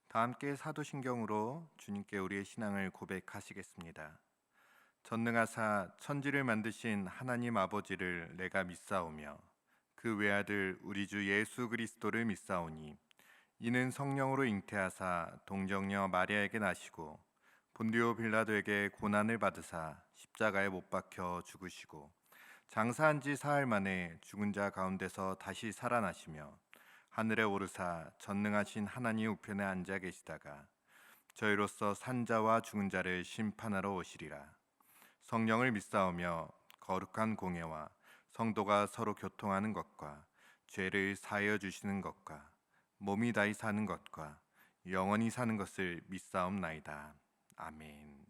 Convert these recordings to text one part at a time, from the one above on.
다 함께 사도신경으로 주님께 우리의 신앙을 고백하시겠습니다. 전능하사 천지를 만드신 하나님 아버지를 내가 믿사오며 그 외아들 우리 주 예수 그리스도를 믿사오니 이는 성령으로 잉태하사 동정녀 마리아에게 나시고 본디오 빌라도에게 고난을 받으사 십자가에 못 박혀 죽으시고 장사한 지 사흘 만에 죽은 자 가운데서 다시 살아나시며 하늘에 오르사 전능하신 하나님 우편에 앉아 계시다가 저희로서 산자와 죽은 자를 심판하러 오시리라. 성령을 믿사오며 거룩한 공예와 성도가 서로 교통하는 것과 죄를 사하여 주시는 것과 몸이 다히 사는 것과 영원히 사는 것을 믿사옵나이다. 아멘.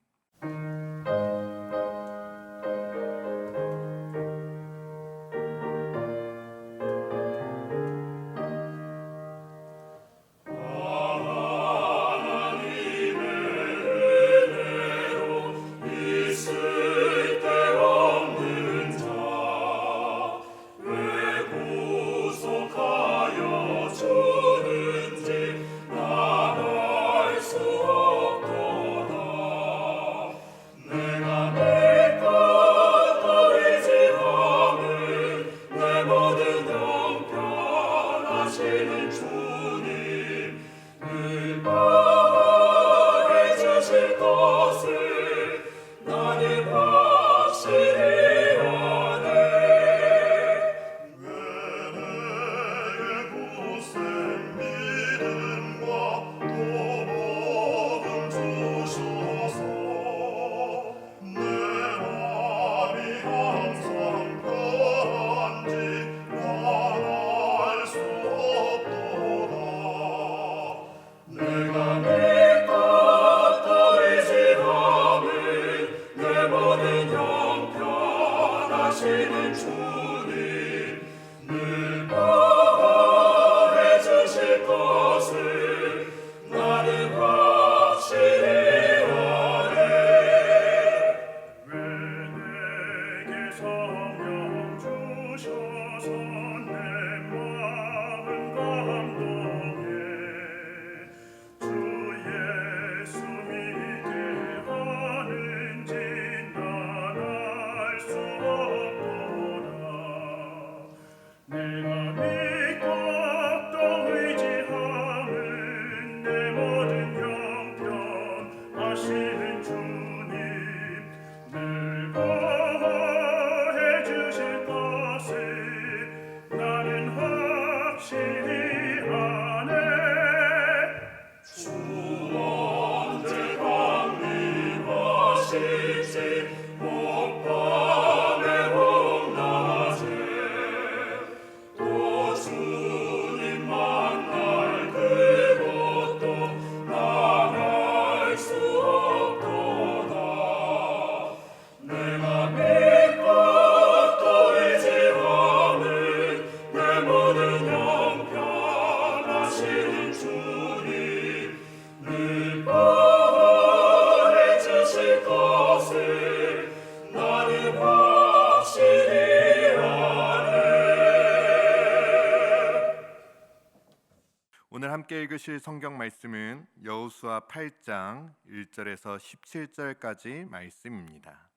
오늘 함께 읽으실 성경 말씀은 여호수아 8장 1절에서 17절까지 말씀입니다.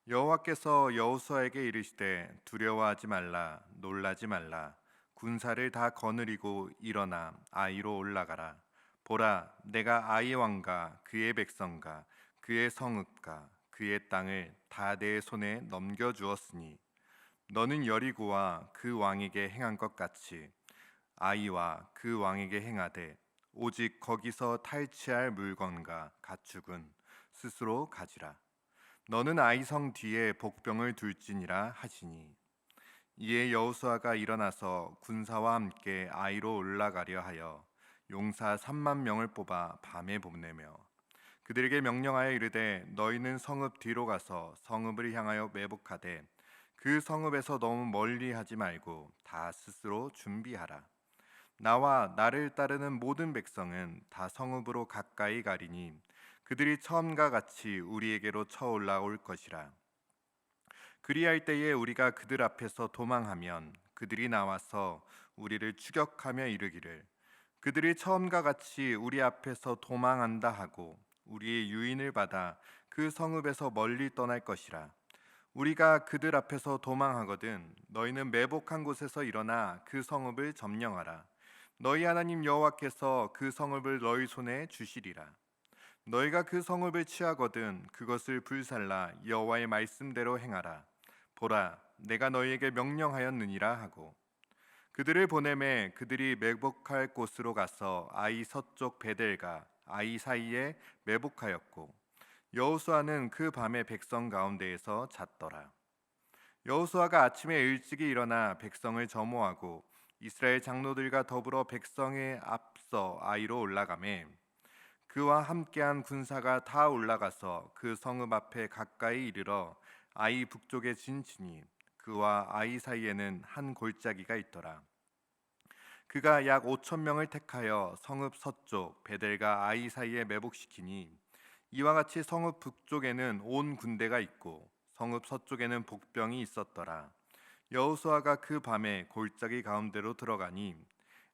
여호와께서 여호수아에게 이르시되 두려워하지 말라 놀라지 말라 군사를 다 거느리고 일어나 아이로 올라가라. 보라 내가 아이 왕과 그의 백성과 그의 성읍과 그의 땅을 다 내 손에 넘겨주었으니 너는 여리고와 그 왕에게 행한 것 같이 아이와 그 왕에게 행하되 오직 거기서 탈취할 물건과 가축은 스스로 가지라. 너는 아이 성 뒤에 복병을 둘지니라 하시니 이에 여호수아가 일어나서 군사와 함께 아이로 올라가려 하여 용사 3만 명을 뽑아 밤에 보내며 그들에게 명령하여 이르되 너희는 성읍 뒤로 가서 성읍을 향하여 매복하되 그 성읍에서 너무 멀리 하지 말고 다 스스로 준비하라. 나와 나를 따르는 모든 백성은 다 성읍으로 가까이 가리니 그들이 처음과 같이 우리에게로 쳐 올라올 것이라. 그리할 때에 우리가 그들 앞에서 도망하면 그들이 나와서 우리를 추격하며 이르기를 그들이 처음과 같이 우리 앞에서 도망한다 하고 우리의 유인을 받아 그 성읍에서 멀리 떠날 것이라. 우리가 그들 앞에서 도망하거든 너희는 매복한 곳에서 일어나 그 성읍을 점령하라. 너희 하나님 여호와께서 그 성읍을 너희 손에 주시리라. 너희가 그 성읍을 취하거든 그것을 불살라 여호와의 말씀대로 행하라. 보라, 내가 너희에게 명령하였느니라 하고 그들을 보내매 그들이 매복할 곳으로 가서 아이 서쪽 베델과 아이 사이에 매복하였고 여호수아는 그 밤에 백성 가운데에서 잤더라. 여호수아가 아침에 일찍이 일어나 백성을 점호하고 이스라엘 장로들과 더불어 백성의 앞서 아이로 올라가매 그와 함께한 군사가 다 올라가서 그 성읍 앞에 가까이 이르러 아이 북쪽에 진치니 그와 아이 사이에는 한 골짜기가 있더라. 그가 약 5천 명을 택하여 성읍 서쪽 베델과 아이 사이에 매복시키니 이와 같이 성읍 북쪽에는 온 군대가 있고 성읍 서쪽에는 복병이 있었더라. 여호수아가 그 밤에 골짜기 가운데로 들어가니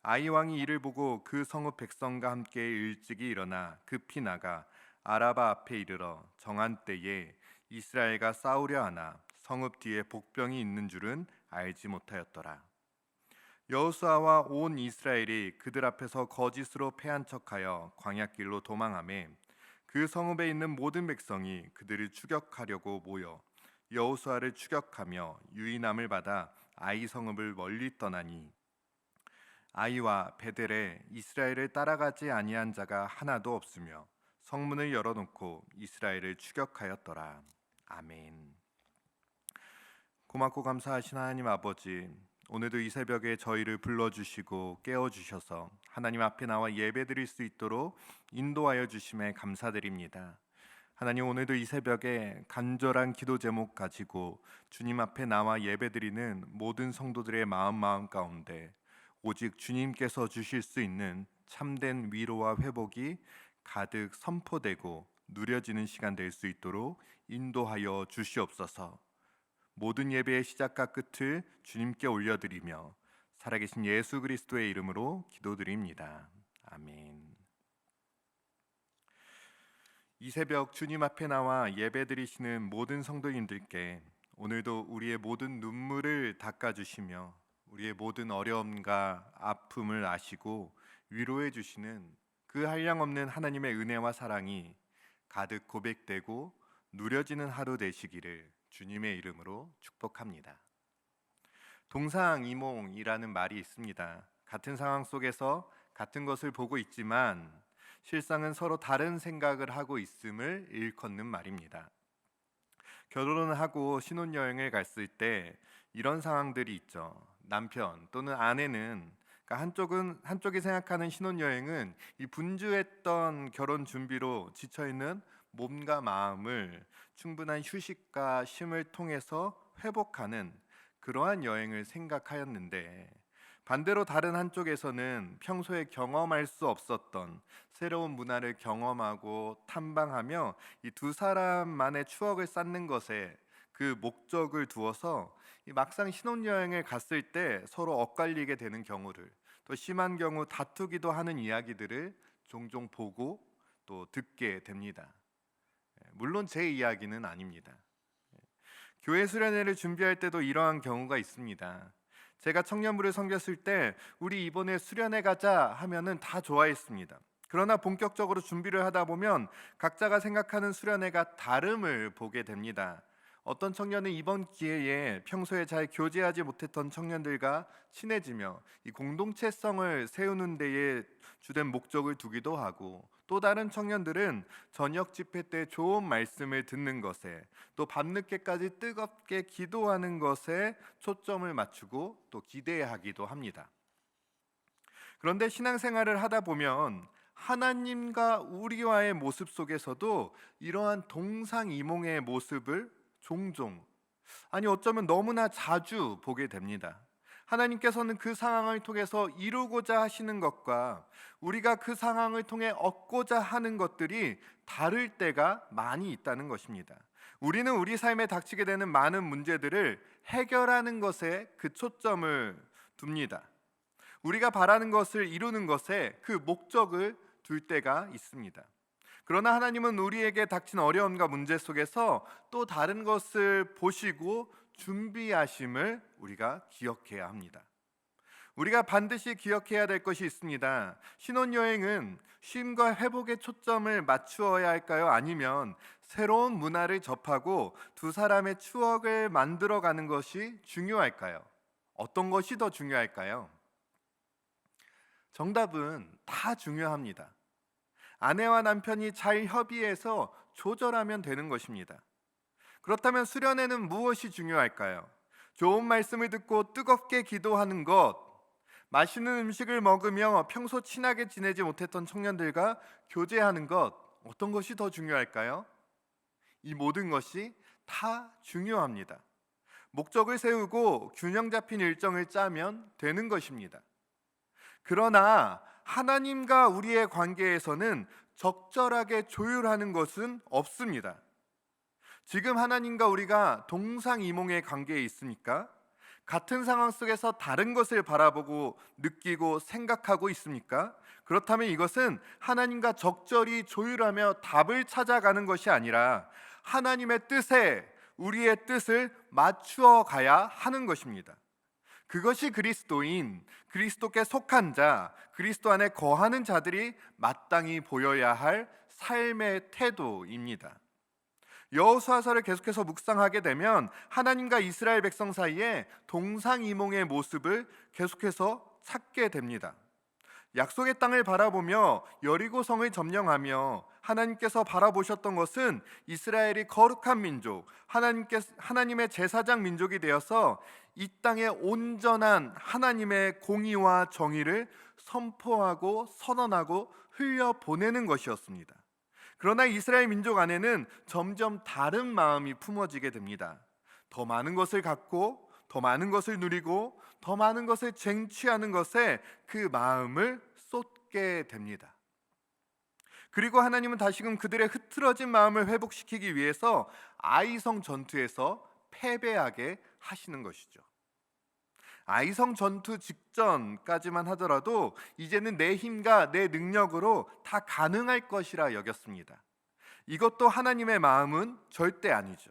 아이 왕이 이를 보고 그 성읍 백성과 함께 일찍이 일어나 급히 나가 아라바 앞에 이르러 정한 때에 이스라엘과 싸우려 하나 성읍 뒤에 복병이 있는 줄은 알지 못하였더라. 여호수아와 온 이스라엘이 그들 앞에서 거짓으로 패한 척하여 광야길로 도망하매 그 성읍에 있는 모든 백성이 그들을 추격하려고 모여 여호수아를 추격하며 유인함을 받아 아이 성읍을 멀리 떠나니 아이와 베델에 이스라엘을 따라가지 아니한 자가 하나도 없으며 성문을 열어놓고 이스라엘을 추격하였더라. 아멘. 고맙고 감사하신 하나님 아버지, 오늘도 이 새벽에 저희를 불러주시고 깨워주셔서 하나님 앞에 나와 예배드릴 수 있도록 인도하여 주심에 감사드립니다. 하나님, 오늘도 이 새벽에 간절한 기도 제목 가지고 주님 앞에 나와 예배드리는 모든 성도들의 마음 가운데 오직 주님께서 주실 수 있는 참된 위로와 회복이 가득 선포되고 누려지는 시간 될 수 있도록 인도하여 주시옵소서. 모든 예배의 시작과 끝을 주님께 올려드리며 살아계신 예수 그리스도의 이름으로 기도드립니다. 아멘. 이 새벽 주님 앞에 나와 예배드리시는 모든 성도님들께 오늘도 우리의 모든 눈물을 닦아주시며 우리의 모든 어려움과 아픔을 아시고 위로해 주시는 그 한량없는 하나님의 은혜와 사랑이 가득 고백되고 누려지는 하루 되시기를 주님의 이름으로 축복합니다. 동상이몽이라는 말이 있습니다. 같은 상황 속에서 같은 것을 보고 있지만 실상은 서로 다른 생각을 하고 있음을 일컫는 말입니다. 결혼을 하고 신혼여행을 갔을 때 이런 상황들이 있죠. 남편 또는 아내는 한쪽이 생각하는 신혼여행은 이 분주했던 결혼 준비로 지쳐있는 몸과 마음을 충분한 휴식과 쉼을 통해서 회복하는 그러한 여행을 생각하였는데, 반대로 다른 한쪽에서는 평소에 경험할 수 없었던 새로운 문화를 경험하고 탐방하며 이 두 사람만의 추억을 쌓는 것에 그 목적을 두어서 막상 신혼여행을 갔을 때 서로 엇갈리게 되는 경우를, 또 심한 경우 다투기도 하는 이야기들을 종종 보고 또 듣게 됩니다. 물론 제 이야기는 아닙니다. 교회 수련회를 준비할 때도 이러한 경우가 있습니다. 제가 청년부를 섬겼을 때 우리 이번에 수련회 가자 하면은 다 좋아했습니다. 그러나 본격적으로 준비를 하다 보면 각자가 생각하는 수련회가 다름을 보게 됩니다. 어떤 청년은 이번 기회에 평소에 잘 교제하지 못했던 청년들과 친해지며 이 공동체성을 세우는 데에 주된 목적을 두기도 하고, 또 다른 청년들은 저녁 집회 때 좋은 말씀을 듣는 것에, 또 밤늦게까지 뜨겁게 기도하는 것에 초점을 맞추고 또 기대하기도 합니다. 그런데 신앙생활을 하다 보면 하나님과 우리와의 모습 속에서도 이러한 동상이몽의 모습을 종종, 아니 어쩌면 너무나 자주 보게 됩니다. 하나님께서는 그 상황을 통해서 이루고자 하시는 것과 우리가 그 상황을 통해 얻고자 하는 것들이 다를 때가 많이 있다는 것입니다. 우리는 우리 삶에 닥치게 되는 많은 문제들을 해결하는 것에 그 초점을 둡니다. 우리가 바라는 것을 이루는 것에 그 목적을 둘 때가 있습니다. 그러나 하나님은 우리에게 닥친 어려움과 문제 속에서 또 다른 것을 보시고 준비하심을 우리가 기억해야 합니다. 우리가 반드시 기억해야 될 것이 있습니다. 신혼여행은 쉼과 회복에 초점을 맞추어야 할까요? 아니면 새로운 문화를 접하고 두 사람의 추억을 만들어가는 것이 중요할까요? 어떤 것이 더 중요할까요? 정답은 다 중요합니다. 아내와 남편이 잘 협의해서 조절하면 되는 것입니다. 그렇다면 수련회는 무엇이 중요할까요? 좋은 말씀을 듣고 뜨겁게 기도하는 것, 맛있는 음식을 먹으며 평소 친하게 지내지 못했던 청년들과 교제하는 것, 어떤 것이 더 중요할까요? 이 모든 것이 다 중요합니다. 목적을 세우고 균형 잡힌 일정을 짜면 되는 것입니다. 그러나 하나님과 우리의 관계에서는 적절하게 조율하는 것은 없습니다. 지금 하나님과 우리가 동상이몽의 관계에 있습니까? 같은 상황 속에서 다른 것을 바라보고 느끼고 생각하고 있습니까? 그렇다면 이것은 하나님과 적절히 조율하며 답을 찾아가는 것이 아니라 하나님의 뜻에 우리의 뜻을 맞추어 가야 하는 것입니다. 그것이 그리스도인, 그리스도께 속한 자, 그리스도 안에 거하는 자들이 마땅히 보여야 할 삶의 태도입니다. 여호수아서를 계속해서 묵상하게 되면 하나님과 이스라엘 백성 사이에 동상이몽의 모습을 계속해서 찾게 됩니다. 약속의 땅을 바라보며 여리고성을 점령하며 하나님께서 바라보셨던 것은 이스라엘이 거룩한 민족, 하나님의 제사장 민족이 되어서 이 땅에 온전한 하나님의 공의와 정의를 선포하고 선언하고 흘려보내는 것이었습니다. 그러나 이스라엘 민족 안에는 점점 다른 마음이 품어지게 됩니다. 더 많은 것을 갖고, 더 많은 것을 누리고, 더 많은 것을 쟁취하는 것에 그 마음을 쏟게 됩니다. 그리고 하나님은 다시금 그들의 흐트러진 마음을 회복시키기 위해서 아이성 전투에서 패배하게 하시는 것이죠. 아이성 전투 직전까지만 하더라도 이제는 내 힘과 내 능력으로 다 가능할 것이라 여겼습니다. 이것도 하나님의 마음은 절대 아니죠.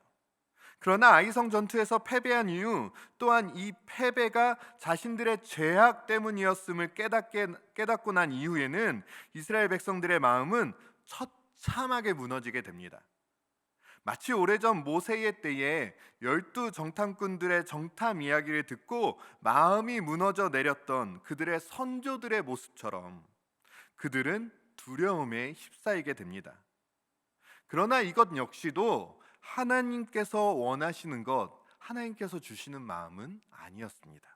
그러나 아이성 전투에서 패배한 이후 또한 이 패배가 자신들의 죄악 때문이었음을 깨닫고 난 이후에는 이스라엘 백성들의 마음은 처참하게 무너지게 됩니다. 마치 오래전 모세의 때에 12 정탐꾼들의 정탐 이야기를 듣고 마음이 무너져 내렸던 그들의 선조들의 모습처럼 그들은 두려움에 휩싸이게 됩니다. 그러나 이것 역시도 하나님께서 원하시는 것, 하나님께서 주시는 마음은 아니었습니다.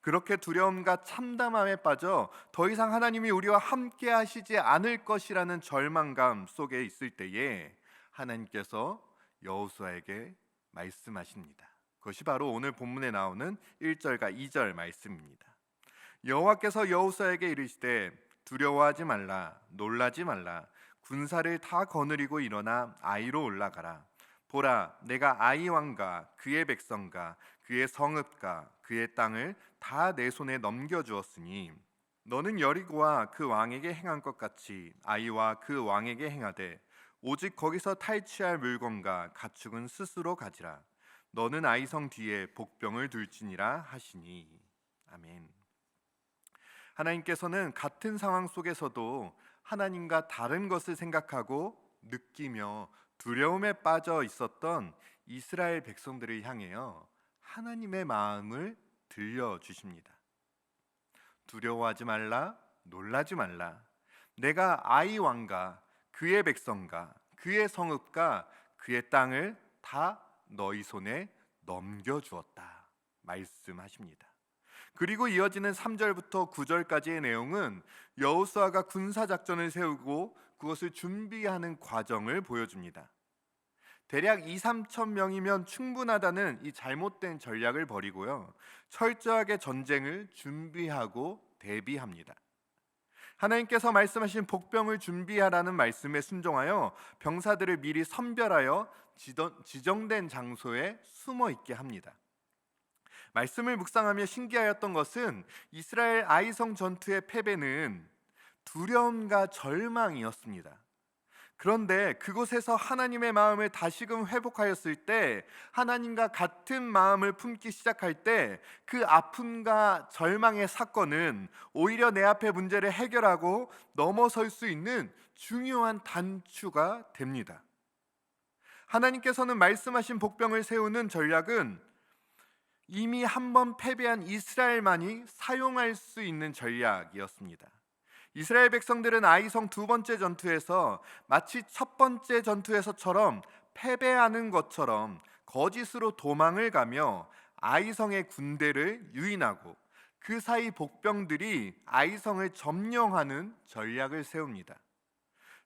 그렇게 두려움과 참담함에 빠져 더 이상 하나님이 우리와 함께 하시지 않을 것이라는 절망감 속에 있을 때에 하나님께서 여호수아에게 말씀하십니다. 그것이 바로 오늘 본문에 나오는 1절과 2절 말씀입니다. 여호와께서 여호수아에게 이르시되 두려워하지 말라, 놀라지 말라. 군사를 다 거느리고 일어나 아이로 올라가라. 보라, 내가 아이 왕과 그의 백성과 그의 성읍과 그의 땅을 다 내 손에 넘겨주었으니 너는 여리고와 그 왕에게 행한 것 같이 아이와 그 왕에게 행하되 오직 거기서 탈취할 물건과 가축은 스스로 가지라. 너는 아이성 뒤에 복병을 둘지니라 하시니. 아멘. 하나님께서는 같은 상황 속에서도 하나님과 다른 것을 생각하고 느끼며 두려움에 빠져 있었던 이스라엘 백성들을 향하여 하나님의 마음을 들려주십니다. 두려워하지 말라, 놀라지 말라. 내가 아이 왕과 그의 백성과 그의 성읍과 그의 땅을 다 너희 손에 넘겨주었다 말씀하십니다. 그리고 이어지는 3절부터 9절까지의 내용은 여호수아가 군사작전을 세우고 그것을 준비하는 과정을 보여줍니다. 대략 2~3천 명이면 충분하다는 이 잘못된 전략을 버리고요, 철저하게 전쟁을 준비하고 대비합니다. 하나님께서 말씀하신 복병을 준비하라는 말씀에 순종하여 병사들을 미리 선별하여 지정된 장소에 숨어 있게 합니다. 말씀을 묵상하며 신기하였던 것은 이스라엘 아이성 전투의 패배는 두려움과 절망이었습니다. 그런데 그곳에서 하나님의 마음을 다시금 회복하였을 때, 하나님과 같은 마음을 품기 시작할 때, 그 아픔과 절망의 사건은 오히려 내 앞의 문제를 해결하고 넘어설 수 있는 중요한 단추가 됩니다. 하나님께서는 말씀하신 복병을 세우는 전략은 이미 한 번 패배한 이스라엘만이 사용할 수 있는 전략이었습니다. 이스라엘 백성들은 아이성 두 번째 전투에서 마치 첫 번째 전투에서처럼 패배하는 것처럼 거짓으로 도망을 가며 아이성의 군대를 유인하고, 그 사이 복병들이 아이성을 점령하는 전략을 세웁니다.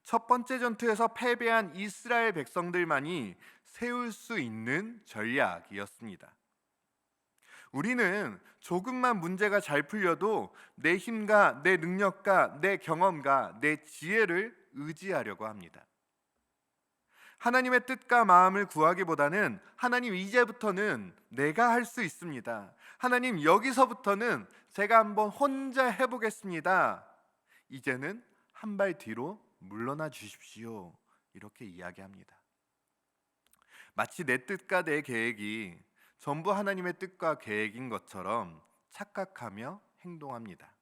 첫 번째 전투에서 패배한 이스라엘 백성들만이 세울 수 있는 전략이었습니다. 우리는 조금만 문제가 잘 풀려도 내 힘과 내 능력과 내 경험과 내 지혜를 의지하려고 합니다. 하나님의 뜻과 마음을 구하기보다는 하나님, 이제부터는 내가 할 수 있습니다. 하나님, 여기서부터는 제가 한번 혼자 해보겠습니다. 이제는 한 발 뒤로 물러나 주십시오. 이렇게 이야기합니다. 마치 내 뜻과 내 계획이 전부 하나님의 뜻과 계획인 것처럼 착각하며 행동합니다.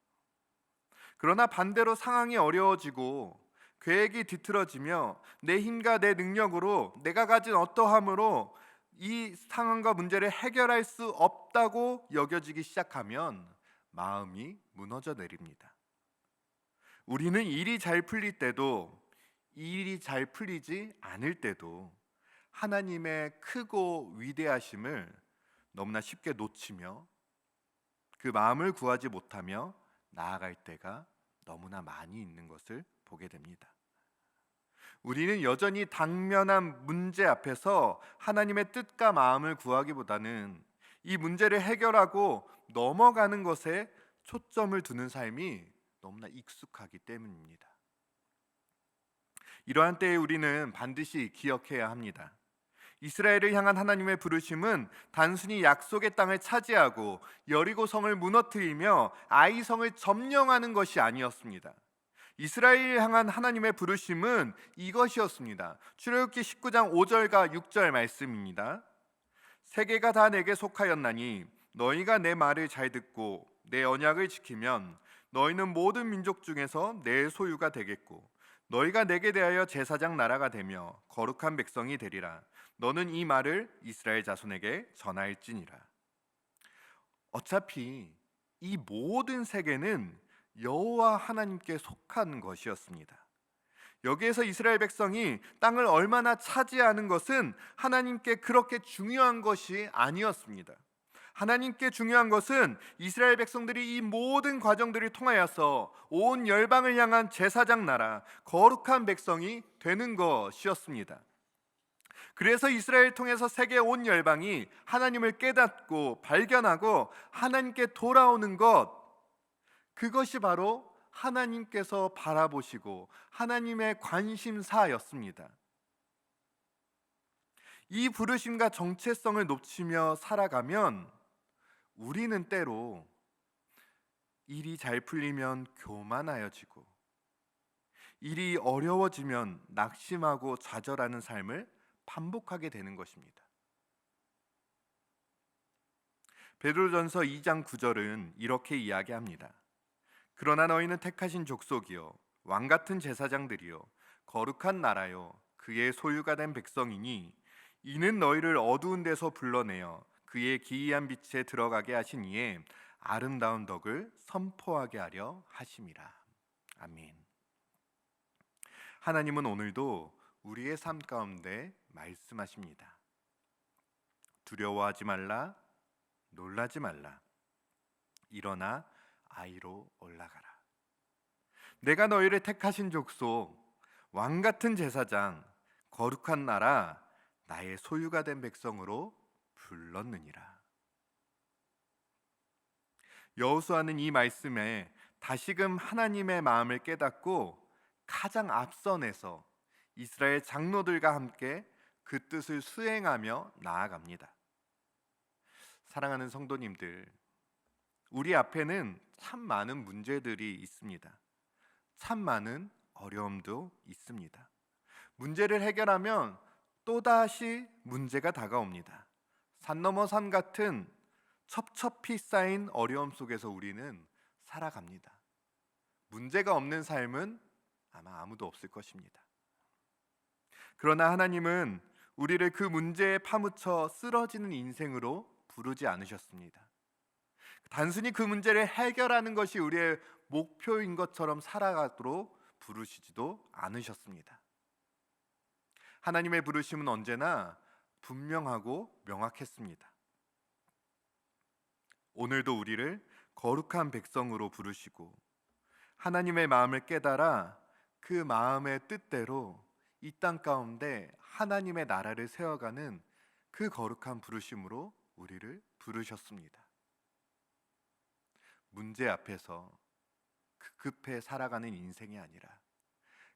그러나 반대로 상황이 어려워지고 계획이 뒤틀어지며 내 힘과 내 능력으로, 내가 가진 어떠함으로 이 상황과 문제를 해결할 수 없다고 여겨지기 시작하면 마음이 무너져 내립니다. 우리는 일이 잘 풀릴 때도, 일이 잘 풀리지 않을 때도 하나님의 크고 위대하심을 너무나 쉽게 놓치며 그 마음을 구하지 못하며 나아갈 때가 너무나 많이 있는 것을 보게 됩니다. 우리는 여전히 당면한 문제 앞에서 하나님의 뜻과 마음을 구하기보다는 이 문제를 해결하고 넘어가는 것에 초점을 두는 삶이 너무나 익숙하기 때문입니다. 이러한 때에 우리는 반드시 기억해야 합니다. 이스라엘을 향한 하나님의 부르심은 단순히 약속의 땅을 차지하고 여리고성을 무너뜨리며 아이성을 점령하는 것이 아니었습니다. 이스라엘을 향한 하나님의 부르심은 이것이었습니다. 출애굽기 19장 5절과 6절 말씀입니다. 세계가 다 내게 속하였나니 너희가 내 말을 잘 듣고 내 언약을 지키면 너희는 모든 민족 중에서 내 소유가 되겠고, 너희가 내게 대하여 제사장 나라가 되며 거룩한 백성이 되리라. 너는 이 말을 이스라엘 자손에게 전할지니라. 어차피 이 모든 세계는 여호와 하나님께 속한 것이었습니다. 여기에서 이스라엘 백성이 땅을 얼마나 차지하는 것은 하나님께 그렇게 중요한 것이 아니었습니다. 하나님께 중요한 것은 이스라엘 백성들이 이 모든 과정들을 통하여서 온 열방을 향한 제사장 나라, 거룩한 백성이 되는 것이었습니다. 그래서 이스라엘을 통해서 세계 온 열방이 하나님을 깨닫고 발견하고 하나님께 돌아오는 것, 그것이 바로 하나님께서 바라보시고 하나님의 관심사였습니다. 이 부르심과 정체성을 놓치며 살아가면 우리는 때로 일이 잘 풀리면 교만하여지고, 일이 어려워지면 낙심하고 좌절하는 삶을 반복하게 되는 것입니다. 베드로전서 2장 9절은 이렇게 이야기합니다. 그러나 너희는 택하신 족속이요 왕같은 제사장들이요 거룩한 나라요 그의 소유가 된 백성이니 이는 너희를 어두운 데서 불러내어 그의 기이한 빛에 들어가게 하신 이에 아름다운 덕을 선포하게 하려 하심이라. 아멘. 하나님은 오늘도 우리의 삶 가운데 말씀하십니다. 두려워하지 말라, 놀라지 말라. 일어나 아이로 올라가라. 내가 너희를 택하신 족속, 왕같은 제사장, 거룩한 나라, 나의 소유가 된 백성으로 불렀느니라. 여호수아는 이 말씀에 다시금 하나님의 마음을 깨닫고 가장 앞선에서 이스라엘 장로들과 함께 그 뜻을 수행하며 나아갑니다. 사랑하는 성도님들, 우리 앞에는 참 많은 문제들이 있습니다. 참 많은 어려움도 있습니다. 문제를 해결하면 또다시 문제가 다가옵니다. 산 넘어 산 같은 첩첩히 쌓인 어려움 속에서 우리는 살아갑니다. 문제가 없는 삶은 아마 아무도 없을 것입니다. 그러나 하나님은 우리를 그 문제에 파묻혀 쓰러지는 인생으로 부르지 않으셨습니다. 단순히 그 문제를 해결하는 것이 우리의 목표인 것처럼 살아가도록 부르시지도 않으셨습니다. 하나님의 부르심은 언제나 분명하고 명확했습니다. 오늘도 우리를 거룩한 백성으로 부르시고 하나님의 마음을 깨달아 그 마음의 뜻대로 이 땅 가운데 하나님의 나라를 세워가는 그 거룩한 부르심으로 우리를 부르셨습니다. 문제 앞에서 급급해 살아가는 인생이 아니라,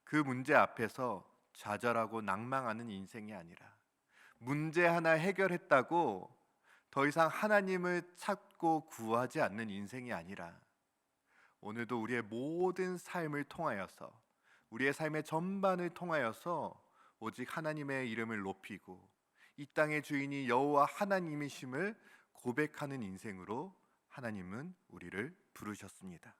그 문제 앞에서 좌절하고 낭망하는 인생이 아니라, 문제 하나 해결했다고 더 이상 하나님을 찾고 구하지 않는 인생이 아니라, 오늘도 우리의 모든 삶을 통하여서, 우리의 삶의 전반을 통하여서 오직 하나님의 이름을 높이고 이 땅의 주인이 여호와 하나님이심을 고백하는 인생으로 하나님은 우리를 부르셨습니다.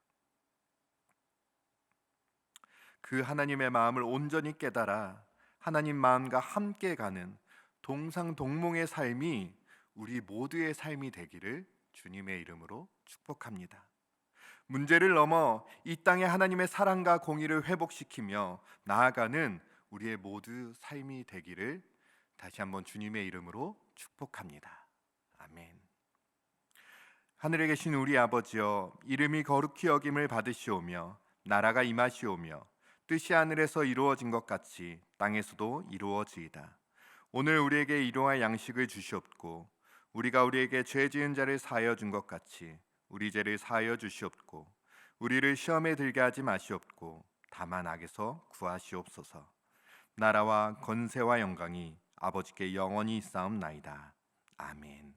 그 하나님의 마음을 온전히 깨달아 하나님 마음과 함께 가는 동상동몽의 삶이 우리 모두의 삶이 되기를 주님의 이름으로 축복합니다. 문제를 넘어 이 땅에 하나님의 사랑과 공의를 회복시키며 나아가는 우리의 모두 삶이 되기를 다시 한번 주님의 이름으로 축복합니다. 아멘. 하늘에 계신 우리 아버지여, 이름이 거룩히 여김을 받으시오며 나라가 임하시오며 뜻이 하늘에서 이루어진 것 같이 땅에서도 이루어지이다. 오늘 우리에게 일용할 양식을 주시옵고 우리가 우리에게 죄 지은 자를 사하여 준 것 같이 우리 죄를 사하여 주시옵고 우리를 시험에 들게 하지 마시옵고 다만 악에서 구하시옵소서. 나라와 권세와 영광이 아버지께 영원히 있사옵나이다. 아멘.